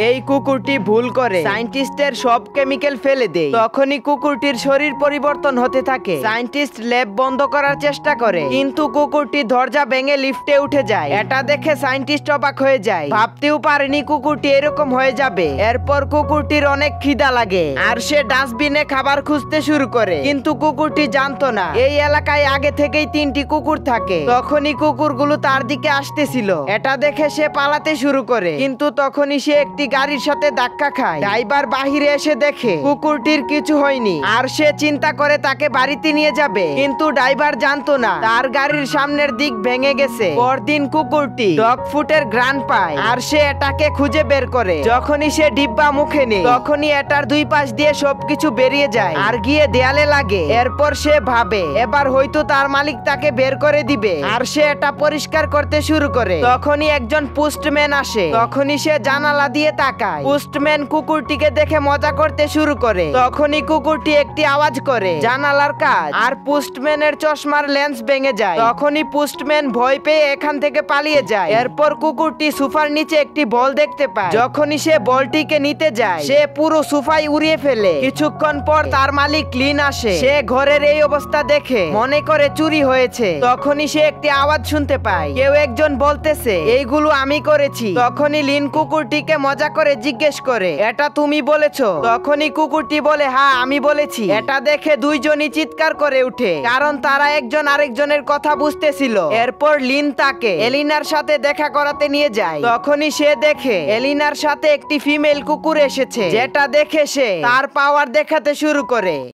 এই কুকুরটি ভুল করে সায়েন্টিস্টের সব কেমিক্যাল ফেলে দেয়। তখনই কুকুরটির শরীর পরিবর্তন হতে থাকে। সায়েন্টিস্ট ল্যাব বন্ধ করার চেষ্টা করে, কিন্তু কুকুরটি দরজা ভেঙে লিফটে উঠে যায়। এটা দেখে সায়েন্টিস্ট অবাক হয়ে যায়, ভাবতেও পারেনি কুকুরটি এরকম হয়ে যাবে। এরপর কুকুরটির অনেক খিদা লাগে আর সে ডাস্টবিনে খাবার খুঁজতে শুরু করে, কিন্তু কুকুরটি জানতো না এই এলাকায় আগে থেকেই 3টি কুকুর থাকে। তখনই কুকুরগুলো তার দিকে আসতেছিল। এটা দেখে সে পালাতে শুরু করে, কিন্তু তখনই সে একটি গাড়ির সাথে ধাক্কা খায়। ড্রাইভার বাহিরে এসে দেখে কুকুরটির কিছু হয়নি আর সে চিন্তা করে তাকে বাড়িতে নিয়ে যাবে, কিন্তু ড্রাইভার জানতো না তার গাড়ির সামনের দিক ভেঙে গেছে। পরদিন কুকুরটি ডগ ফুডের ঘ্রাণ পায় আর সে এটাকে খুঁজে বের করে। যখনই সে ডিব্বা মুখে নেয় তখনই এটার 2 পাশ দিয়ে সবকিছু বেরিয়ে যায় আর গিয়ে দেয়ালে লাগে। এরপর সে ভাবে এবার হয়তো তার মালিক তাকে বের করে দিবে আর সে এটা পরিষ্কার করতে শুরু করে। তখনই একজন পোস্টম্যান আসে। তখনই সে জানালা দিয়ে তাকায়। পোস্টম্যান কুকুরটিকে দেখে মজা করতে শুরু করে। তখনই কুকুরটি একটি আওয়াজ করে, জানালার কাজ, আর পোস্টম্যানের চশমার লেন্স ভেঙে যায়। তখনই পোস্টম্যান ভয় পেয়ে এখান থেকে পালিয়ে যায়। এরপর কুকুরটি সোফার নিচে একটি বল দেখতে পায়। যখনই সে বলটিকে নিতে যায় সে পুরো সোফাই উড়িয়ে ফেলে। কিছুক্ষণ পর তার মালিক লিন আসে। সে ঘরের এই অবস্থা দেখে মনে করে চুরি হয়েছে। তখনই সে একটি আওয়াজ শুনতে পায়, কেউ একজন বলতেছে এইগুলো আমি করেছি। তখনই লিন কুকুরটিকে মজা করে জিজ্ঞেস করে, এটা তুমি বলেছো? তখনই কুকুরটি বলে, হ্যাঁ আমি বলেছি। এটা দেখে দুইজনই চিৎকার করে উঠে, কারণ তারা একজন আরেকজনের কথা বুঝতেছিল। এরপর লিন তাকে এলিনার সাথে দেখা করাতে নিয়ে যায়। তখনই সে দেখে এলিনার সাথে একটি ফিমেল কুকুর এসেছে, যেটা দেখে সে তার পাওয়ার দেখাতে শুরু করে।